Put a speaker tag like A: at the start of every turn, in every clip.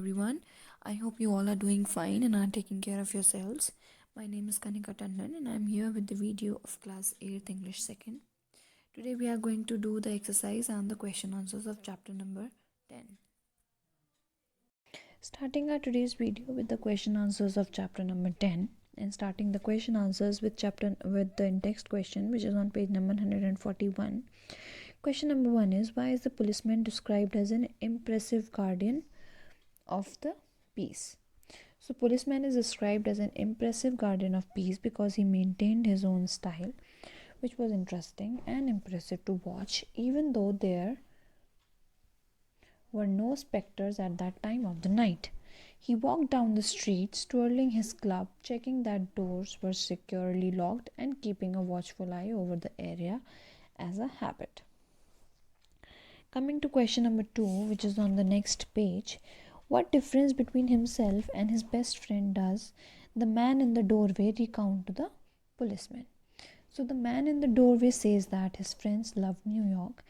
A: everyone. I hope you all are doing fine and are taking care of yourselves. My name is Kanika Tandon and I'm here with the video of class 8th English 2nd. Today we are going to do the exercise and the question answers of chapter number 10. Starting our today's video with the question answers of chapter number 10 and starting the question answers with the in-text question which is on page number 141. Question number 1 is, why is the policeman described as an impressive guardian of the peace? So policeman is described as an impressive guardian of peace because he maintained his own style, which was interesting and impressive to watch, even though there were no specters at that time of the night. He walked down the streets, twirling his club, checking that doors were securely locked and keeping a watchful eye over the area as a habit. Coming to question number 2, which is on the next page. What difference between himself and his best friend does the man in the doorway recount to the policeman? So the man in the doorway says that his friends loved New York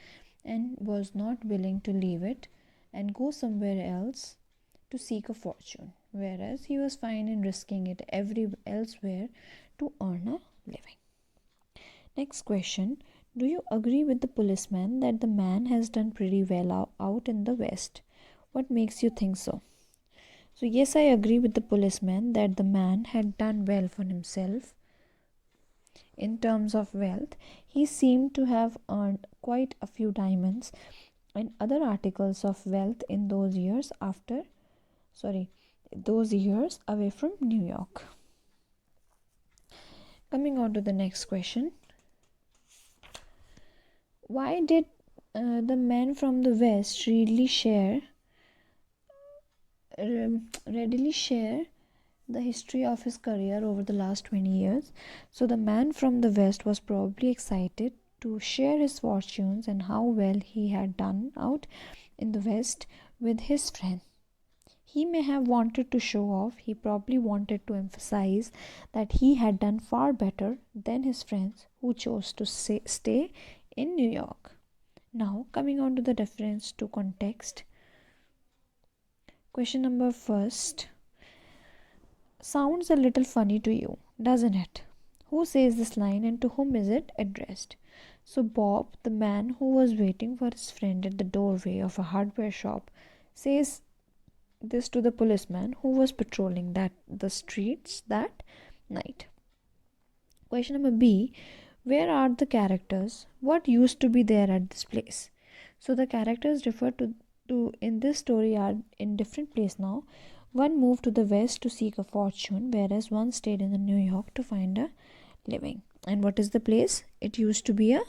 A: and was not willing to leave it and go somewhere else to seek a fortune, whereas he was fine in risking it elsewhere to earn a living. Next question. Do you agree with the policeman that the man has done pretty well out in the West? What makes you think so? So yes, I agree with the policeman that the man had done well for himself in terms of wealth. He seemed to have earned quite a few diamonds and other articles of wealth in those years away from New York. Coming on to the next question. Why did the man from the West readily share the history of his career over the last 20 years? So the man from the West was probably excited to share his fortunes and how well he had done out in the West with his friend. He may have wanted to show off. He probably wanted to emphasize that he had done far better than his friends who chose to stay in New York. Now, coming on to the reference to context. Question number first sounds a little funny to you, doesn't it? Who says this line and to whom is it addressed? So Bob, the man who was waiting for his friend at the doorway of a hardware shop, says this to the policeman who was patrolling the streets that night. Question number B. Where are the characters? What used to be there at this place? So the characters referred to in this story are in different place now. One moved to the West to seek a fortune, whereas one stayed in the New York to find a living. And what is the place? It used to be a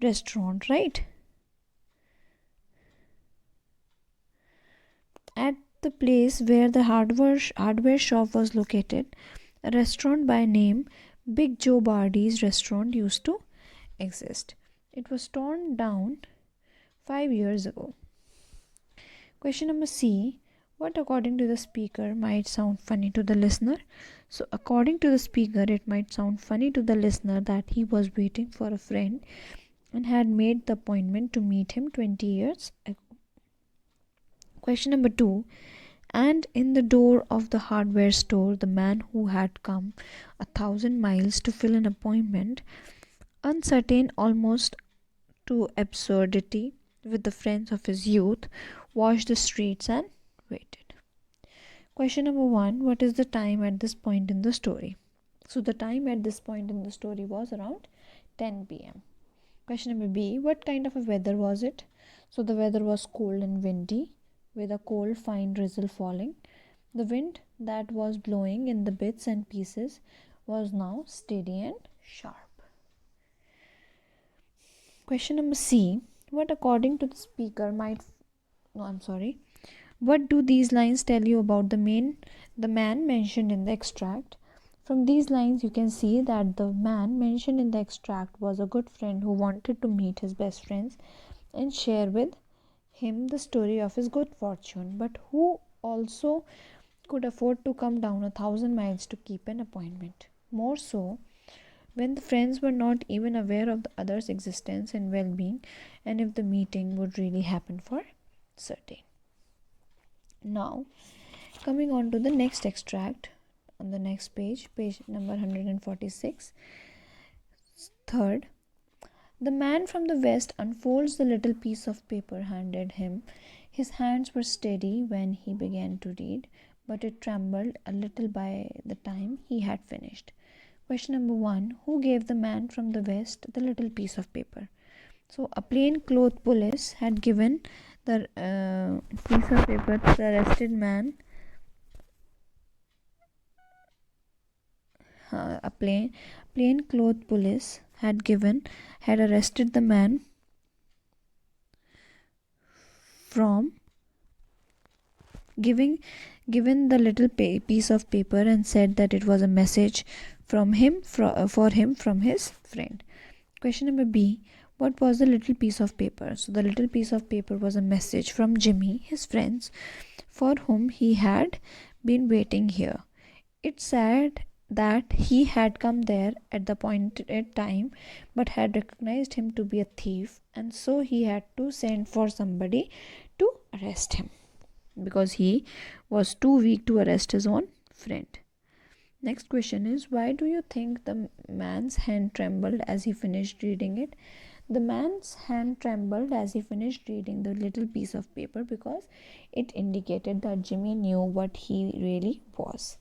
A: restaurant, right? At the place where the hardware shop was located, a restaurant by name Big Joe Bardy's restaurant used to exist. It was torn down 5 years ago. Question number C. What according to the speaker might sound funny to the listener? So according to the speaker, it might sound funny to the listener that he was waiting for a friend and had made the appointment to meet him 20 years ago. Question number 2. And in the door of the hardware store, the man who had come 1,000 miles to fill an appointment, uncertain almost to absurdity, with the friends of his youth, washed the streets and waited. Question number 1. What is the time at this point in the story? So the time at this point in the story was around 10 p.m. Question number B. What kind of a weather was it? So the weather was cold and windy, with a cold fine drizzle falling. The wind that was blowing in the bits and pieces was now steady and sharp. Question number C. What according to the speaker what do these lines tell you about the man mentioned in the extract? From these lines you can see that the man mentioned in the extract was a good friend who wanted to meet his best friends and share with him the story of his good fortune, but who also could afford to come down 1,000 miles to keep an appointment. More so, when the friends were not even aware of the other's existence and well-being, and if the meeting would really happen for certain. Now, Coming on to the next extract on the next page, page number 146. Third, the man from the west unfolds the little piece of paper handed him. His hands were steady when he began to read, but it trembled a little by the time he had finished. Question number 1. Who gave the man from the west the little piece of paper? So, a plainclothes police had given the piece of paper to the arrested man. A plainclothes police had arrested the man from given the little piece of paper and said that it was a message from him for him from his friend. Question number B. What was the little piece of paper? So the little piece of paper was a message from Jimmy, his friends, for whom he had been waiting here. It said that he had come there at the appointed time but had recognized him to be a thief, and so he had to send for somebody to arrest him because he was too weak to arrest his own friend. Next question is, why do you think the man's hand trembled as he finished reading it? The man's hand trembled as he finished reading the little piece of paper because it indicated that Jimmy knew what he really was.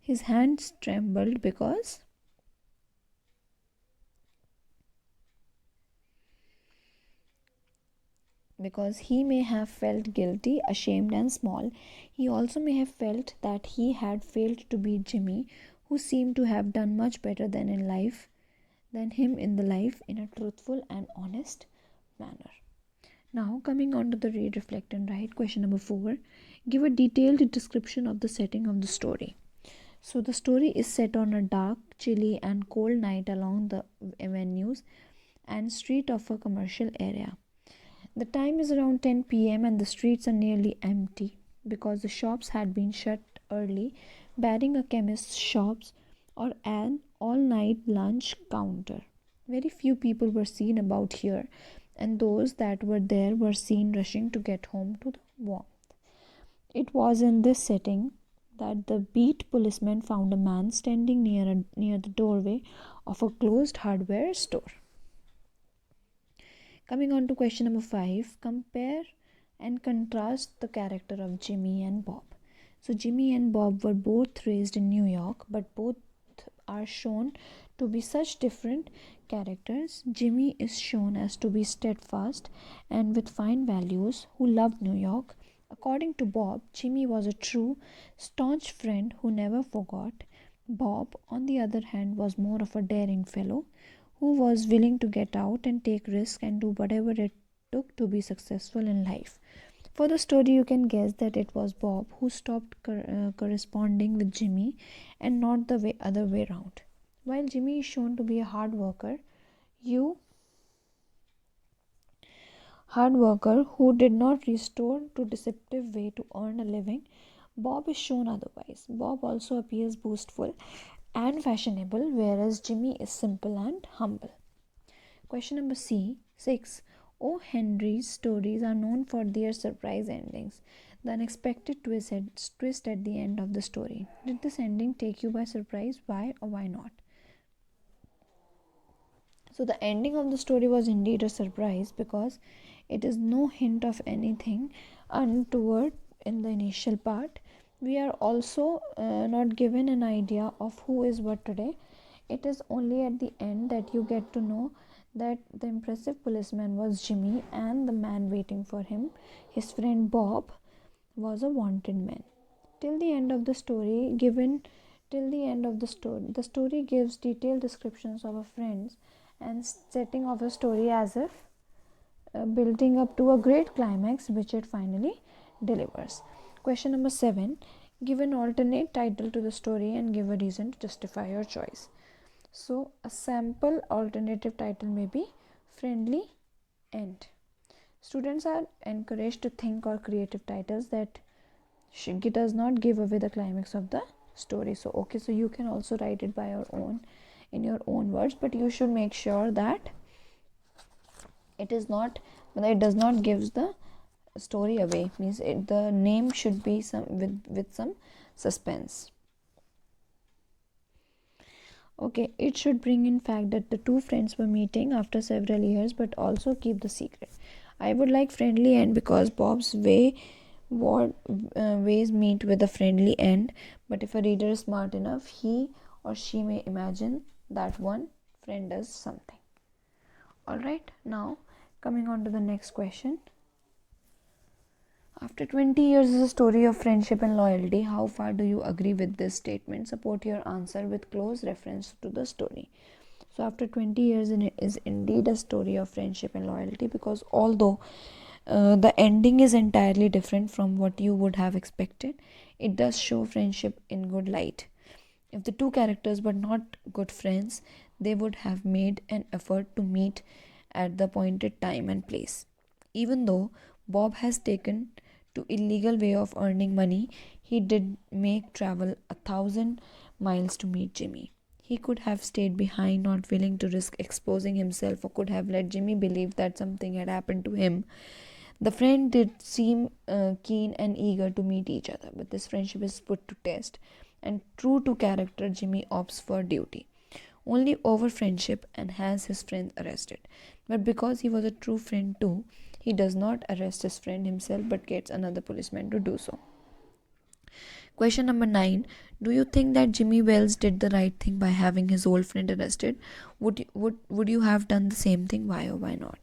A: His hands trembled because he may have felt guilty, ashamed, and small. He also may have felt that he had failed to beat Jimmy, who seemed to have done much better than him in the life in a truthful and honest manner. Now, coming on to the read, reflect, and write. Question number 4. Give a detailed description of the setting of the story. So the story is set on a dark, chilly, and cold night along the avenues and street of a commercial area. The time is around 10 p.m. and the streets are nearly empty because the shops had been shut early, barring a chemist's shops or an all-night lunch counter. Very few people were seen about here, and those that were there were seen rushing to get home to the warmth. It was in this setting that the beat policeman found a man standing near the doorway of a closed hardware store. Coming on to question number 5, compare and contrast the character of Jimmy and Bob. So Jimmy and Bob were both raised in New York, but both are shown to be such different characters. Jimmy is shown as to be steadfast and with fine values, who loved New York. According to Bob, Jimmy was a true, staunch friend who never forgot. Bob, on the other hand, was more of a daring fellow who was willing to get out and take risks and do whatever it took to be successful in life. For the story, you can guess that it was Bob who stopped corresponding with Jimmy and not the other way around. While Jimmy is shown to be a hard worker who did not resort to deceptive way to earn a living, Bob is shown otherwise. Bob also appears boastful and fashionable, whereas Jimmy is simple and humble. Question number 6. O. Henry's stories are known for their surprise endings. The unexpected twist at the end of the story. Did this ending take you by surprise? Why or why not? So the ending of the story was indeed a surprise because it is no hint of anything untoward in the initial part. We are also not given an idea of who is what today. It is only at the end that you get to know that the impressive policeman was Jimmy and the man waiting for him, his friend Bob, was a wanted man. Till the end of the story, the story gives detailed descriptions of a friend's and setting of a story as if building up to a great climax which it finally delivers. Question number 7. Give an alternate title to the story and give a reason to justify your choice. So a sample alternative title may be Friendly End. Students are encouraged to think or creative titles that does not give away the climax of the story. So you can also write it by your own in your own words, but you should make sure that it does not give the story away. Means the name should be some with some suspense. Okay, it should bring in fact that the two friends were meeting after several years, but also keep the secret. I would like friendly end because Bob's ways meet with a friendly end. But if a reader is smart enough, he or she may imagine that one friend does something. All right, now coming on to the next question. After 20 years is a story of friendship and loyalty. How far do you agree with this statement? Support your answer with close reference to the story. So, after 20 years, it is indeed a story of friendship and loyalty, because although the ending is entirely different from what you would have expected, it does show friendship in good light. If the two characters were not good friends, they would have made an effort to meet at the appointed time and place. Even though Bob has taken to illegal way of earning money, he did make travel 1,000 miles to meet Jimmy. He could have stayed behind, not willing to risk exposing himself, or could have let Jimmy believe that something had happened to him. The friend did seem keen and eager to meet each other, but this friendship is put to test. And true to character, Jimmy opts for duty only over friendship and has his friend arrested. But because he was a true friend too, he does not arrest his friend himself but gets another policeman to do so. Question number 9. Do you think that Jimmy Wells did the right thing by having his old friend arrested? Would you have done the same thing? Why or why not?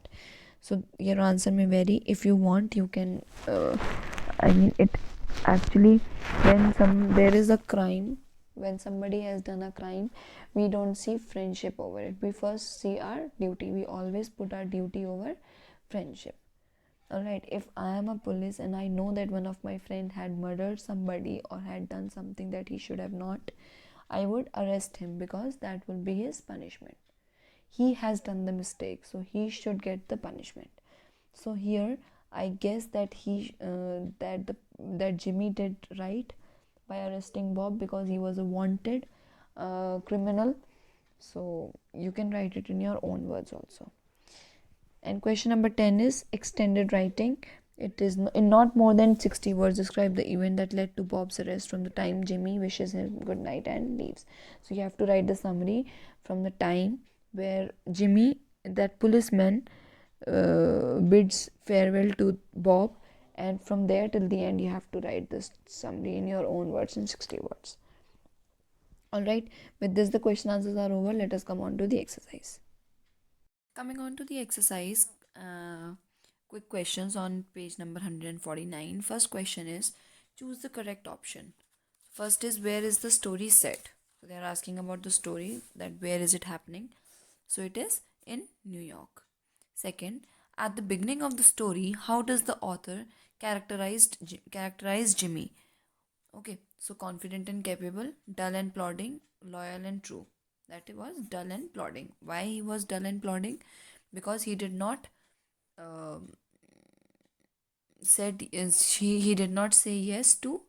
A: So your answer may vary. If you want, you can I mean it actually, when there is a crime, when somebody has done a crime, we don't see friendship over it. We first see our duty. We always put our duty over friendship. All right, if I am a police and I know that one of my friend had murdered somebody or had done something that he should have not, I would arrest him, because that will be his punishment. He has done the mistake, so he should get the punishment. So here I guess that that Jimmy did right by arresting Bob, because he was a wanted criminal. So you can write it in your own words also. And question number 10 is extended writing. It is in not more than 60 words. Describe the event that led to Bob's arrest from the time Jimmy wishes him good night and leaves. So you have to write the summary from the time where Jimmy, that policeman, bids farewell to Bob, and from there till the end you have to write this summary in your own words in 60 words. All right, with this the question answers are over. Let us come on to the exercise. Coming on to the exercise, quick questions on page number 149. First question is, choose the correct option. First is, where is the story set? So they are asking about the story, that where is it happening. So it is in New York. Second, at the beginning of the story, how does the author characterize Jimmy? Okay, so confident and capable, dull and plodding, loyal and true. That was dull and plodding. Why he was dull and plodding? Because he did not um said he did not say yes to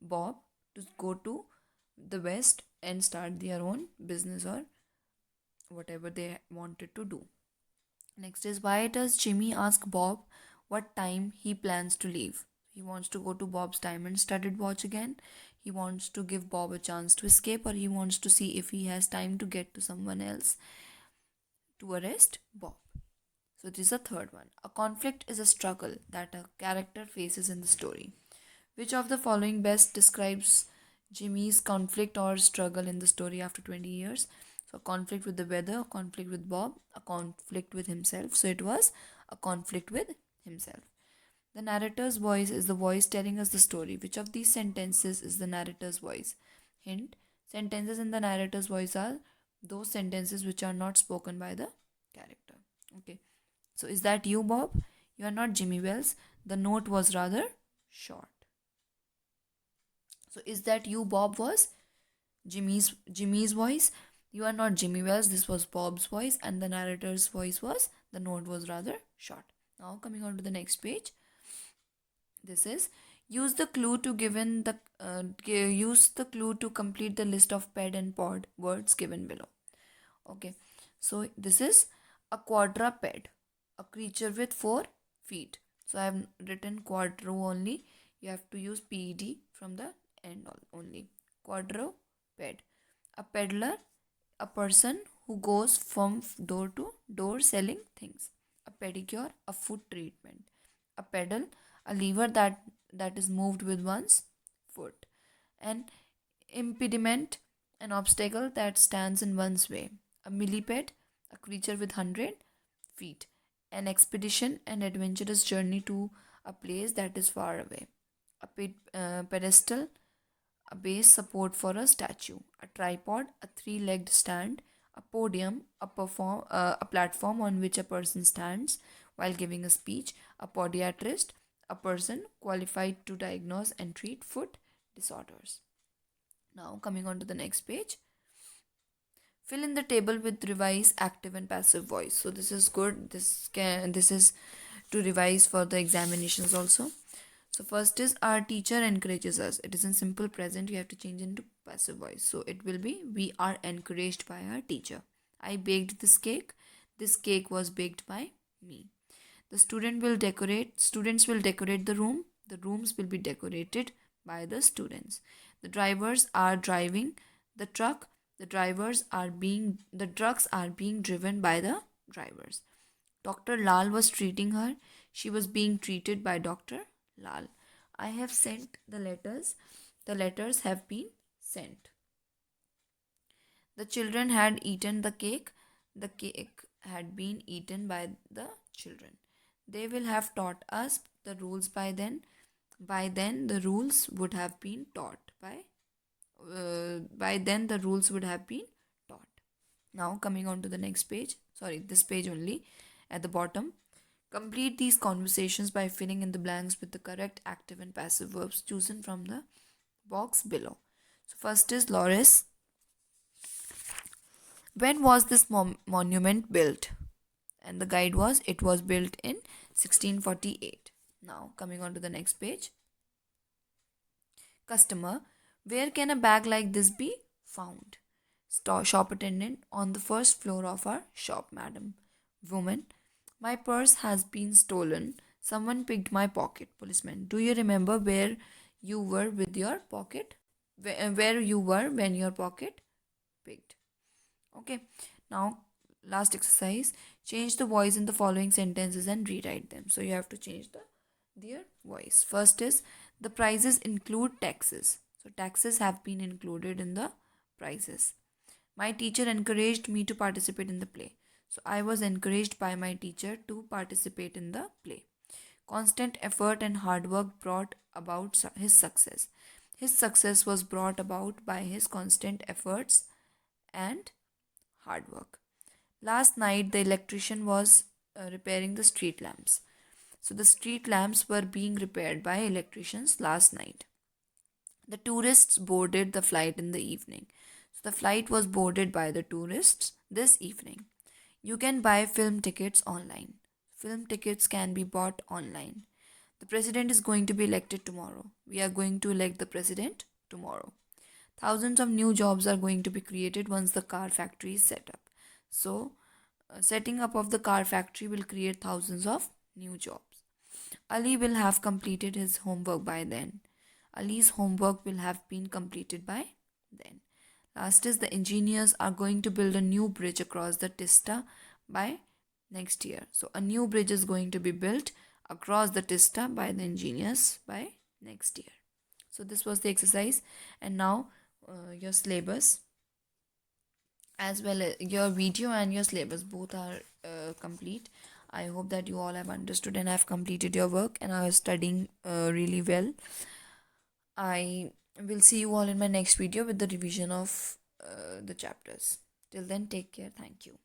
A: Bob to go to the West and start their own business or whatever they wanted to do. Next is, why does Jimmy ask Bob what time he plans to leave? He wants to go to Bob's diamond studded watch again. He wants to give Bob a chance to escape, or he wants to see if he has time to get to someone else to arrest Bob. So, this is the third one. A conflict is a struggle that a character faces in the story. Which of the following best describes Jimmy's conflict or struggle in the story after 20 years? So, a conflict with the weather, a conflict with Bob, a conflict with himself. So, it was a conflict with himself. The narrator's voice is the voice telling us the story. Which of these sentences is the narrator's voice? Hint: sentences in the narrator's voice are those sentences which are not spoken by the character. Okay. So, is that you, Bob? You are not Jimmy Wells. The note was rather short. So, is that you, Bob? Was Jimmy's voice? You are not Jimmy Wells. This was Bob's voice, and the narrator's voice was the note was rather short. Now, coming on to the next page. This is, use the clue to use the clue to complete the list of ped and pod words given below. Okay, so this is a quadruped, a creature with 4 feet.
B: So I have written quadro only. You have to use ped from the end only. Quadruped. A peddler, a person who goes from door to door selling things. A pedicure, a foot treatment. A pedal, a lever that is moved with one's foot. An impediment, an obstacle that stands in one's way. A millipede, a creature with 100 feet. An expedition, an adventurous journey to a place that is far away. A pedestal, a base support for a statue. A tripod, a three-legged stand. A podium, a platform on which a person stands while giving a speech. A podiatrist, a person qualified to diagnose and treat foot disorders. Now, coming on to the next page. Fill in the table with revise active and passive voice. So this is good. This is to revise for the examinations also. So first is our teacher encourages us. It is in simple present. You have to change into passive voice. So it will be we are encouraged by our teacher. I baked this cake. This cake was baked by me. The students will decorate the room. The rooms will be decorated by the students. The drivers are driving the truck. The trucks are being driven by the drivers. Dr. Lal was treating her. She was being treated by Dr. Lal. I have sent the letters. The letters have been sent. The children had eaten the cake. The cake had been eaten by the children. They will have taught us the rules by then. By then, the rules would have been taught. By then, the rules would have been taught. Now, coming on to the next page. Sorry, this page only. At the bottom, complete these conversations by filling in the blanks with the correct active and passive verbs chosen from the box below. So, first is Loris. When was this monument built? And the guide was it was built in 1648. Now, coming on to the next page. Customer, where can a bag like this be found? Shop attendant, on the first floor of our shop, madam. Woman, my purse has been stolen. Someone picked my pocket. Policeman, do you remember where you were with your pocket? Where you were when your pocket picked? Okay. Now, last exercise. Change the voice in the following sentences and rewrite them. So you have to change their voice. First is the prices include taxes. So taxes have been included in the prices. My teacher encouraged me to participate in the play. So I was encouraged by my teacher to participate in the play. Constant effort and hard work brought about his success. His success was brought about by his constant efforts and hard work. Last night, the electrician was repairing the street lamps. So the street lamps were being repaired by electricians last night. The tourists boarded the flight in the evening. So the flight was boarded by the tourists this evening. You can buy film tickets online. Film tickets can be bought online. The president is going to be elected tomorrow. We are going to elect the president tomorrow. Thousands of new jobs are going to be created once the car factory is set up. So, setting up of the car factory will create thousands of new jobs. Ali will have completed his homework by then. Ali's homework will have been completed by then. Last is the engineers are going to build a new bridge across the Tista by next year. So, a new bridge is going to be built across the Tista by the engineers by next year. So, this was the exercise, and now your syllabus as well as your video and your syllabus both are complete. I hope that you all have understood and have completed your work and are studying really well. I will see you all in my next video with the revision of the chapters. Till then, take care. Thank you.